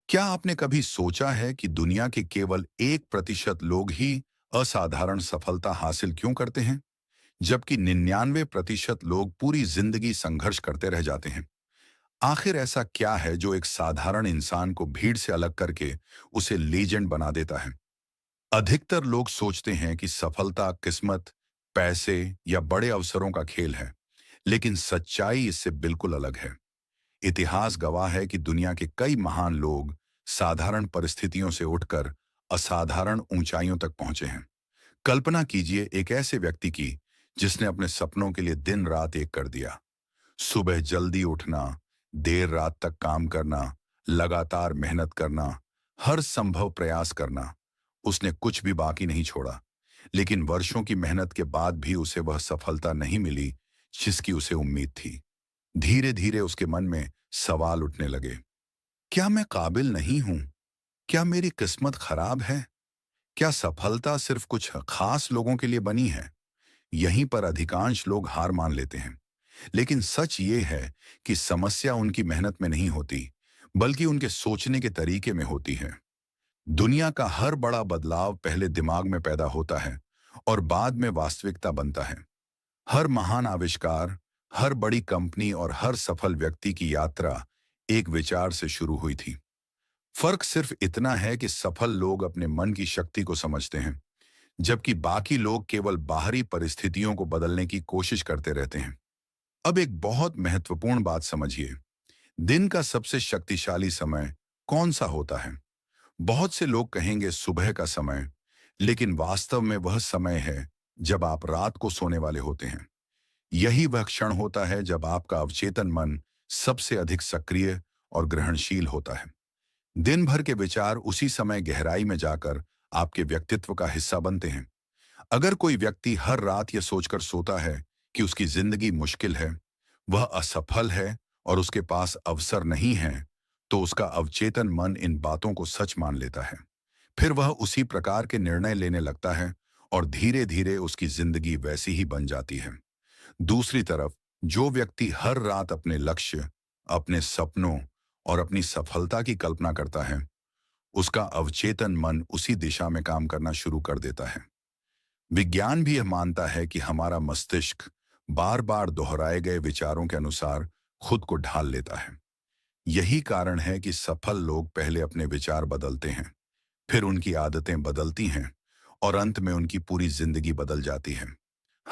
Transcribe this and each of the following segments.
क्या आपने कभी सोचा है कि दुनिया के केवल 1% लोग ही असाधारण सफलता हासिल क्यों करते हैं, जबकि 99% लोग पूरी जिंदगी संघर्ष करते रह जाते हैं? आखिर ऐसा क्या है जो एक साधारण इंसान को भीड़ से अलग करके उसे लीजेंड बना देता है? अधिकतर लोग सोचते हैं कि सफलता किस्मत, पैसे या बड़े अवसरों का खेल है, लेकिन सच्चाई इससे बिल्कुल अलग है। इतिहास गवाह है कि दुनिया के कई महान लोग साधारण परिस्थितियों से उठकर असाधारण ऊंचाइयों तक पहुंचे हैं। कल्पना कीजिए एक ऐसे व्यक्ति की जिसने अपने सपनों के लिए दिन रात एक कर दिया। सुबह जल्दी उठना, देर रात तक काम करना, लगातार मेहनत करना, हर संभव प्रयास करना। उसने कुछ भी बाकी नहीं छोड़ा। लेकिन वर्षों की मेहनत के बाद भी उसे वह सफलता नहीं मिली जिसकी उसे उम्मीद थी। धीरे धीरे उसके मन में सवाल उठने लगे। क्या मैं काबिल नहीं हूं? क्या मेरी किस्मत खराब है? क्या सफलता सिर्फ कुछ खास लोगों के लिए बनी है? यहीं पर अधिकांश लोग हार मान लेते हैं। लेकिन सच ये है कि समस्या उनकी मेहनत में नहीं होती, बल्कि उनके सोचने के तरीके में होती है। दुनिया का हर बड़ा बदलाव पहले दिमाग में पैदा होता है और बाद में वास्तविकता बनता है। हर महान आविष्कार, हर बड़ी कंपनी और हर सफल व्यक्ति की यात्रा एक विचार से शुरू हुई थी। फर्क सिर्फ इतना है कि सफल लोग अपने मन की शक्ति को समझते हैं, जबकि बाकी लोग केवल बाहरी परिस्थितियों को बदलने की कोशिश करते रहते हैं। अब एक बहुत महत्वपूर्ण बात समझिए। दिन का सबसे शक्तिशाली समय कौन सा होता है? बहुत से लोग कहेंगे सुबह का समय, लेकिन वास्तव में वह समय है जब आप रात को सोने वाले होते हैं। यही वह क्षण होता है जब आपका अवचेतन मन सबसे अधिक सक्रिय और ग्रहणशील होता है। दिन भर के विचार उसी समय गहराई में जाकर आपके व्यक्तित्व का हिस्सा बनते हैं। अगर कोई व्यक्ति हर रात यह सोचकर सोता है कि उसकी जिंदगी मुश्किल है, वह असफल है और उसके पास अवसर नहीं है, तो उसका अवचेतन मन इन बातों को सच मान लेता है। फिर वह उसी प्रकार के निर्णय लेने लगता है और धीरे धीरे उसकी जिंदगी वैसी ही बन जाती है। दूसरी तरफ जो व्यक्ति हर रात अपने लक्ष्य, अपने सपनों और अपनी सफलता की कल्पना करता है, उसका अवचेतन मन उसी दिशा में काम करना शुरू कर देता है। विज्ञान भी यह मानता है कि हमारा मस्तिष्क बार बार दोहराए गए विचारों के अनुसार खुद को ढाल लेता है। यही कारण है कि सफल लोग पहले अपने विचार बदलते हैं, फिर उनकी आदतें बदलती हैं और अंत में उनकी पूरी जिंदगी बदल जाती है।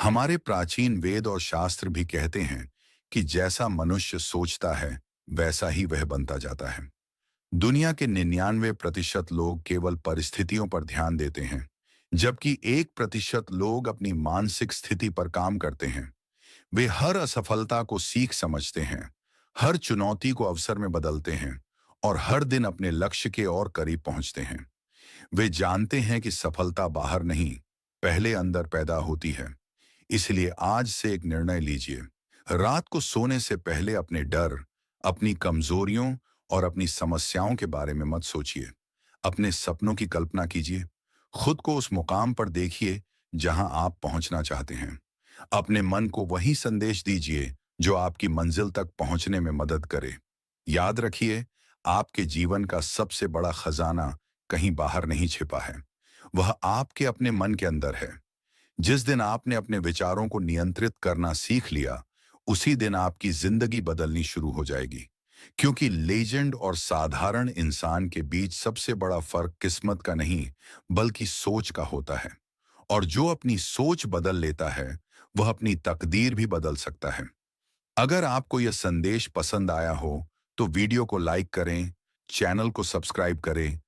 हमारे प्राचीन वेद और शास्त्र भी कहते हैं कि जैसा मनुष्य सोचता है वैसा ही वह बनता जाता है। दुनिया के 99% लोग केवल परिस्थितियों पर ध्यान देते हैं, जबकि 1% लोग अपनी मानसिक स्थिति पर काम करते हैं। वे हर असफलता को सीख समझते हैं, हर चुनौती को अवसर में बदलते हैं और हर दिन अपने लक्ष्य के और करीब पहुंचते हैं। वे जानते हैं कि सफलता बाहर नहीं, पहले अंदर पैदा होती है। इसलिए आज से एक निर्णय लीजिए। रात को सोने से पहले अपने डर, अपनी कमजोरियों और अपनी समस्याओं के बारे में मत सोचिए। अपने सपनों की कल्पना कीजिए। खुद को उस मुकाम पर देखिए जहां आप पहुंचना चाहते हैं। अपने मन को वही संदेश दीजिए जो आपकी मंजिल तक पहुंचने में मदद करे। याद रखिए, आपके जीवन का सबसे बड़ा खजाना कहीं बाहर नहीं छिपा है, वह आपके अपने मन के अंदर है। जिस दिन आपने अपने विचारों को नियंत्रित करना सीख लिया, उसी दिन आपकी जिंदगी बदलनी शुरू हो जाएगी। क्योंकि लेजेंड और साधारण इंसान के बीच सबसे बड़ा फर्क किस्मत का नहीं, बल्कि सोच का होता है। और जो अपनी सोच बदल लेता है, वह अपनी तकदीर भी बदल सकता है। अगर आपको यह संदेश पसंद आया हो, तो वीडियो को लाइक करें, चैनल को सब्सक्राइब करें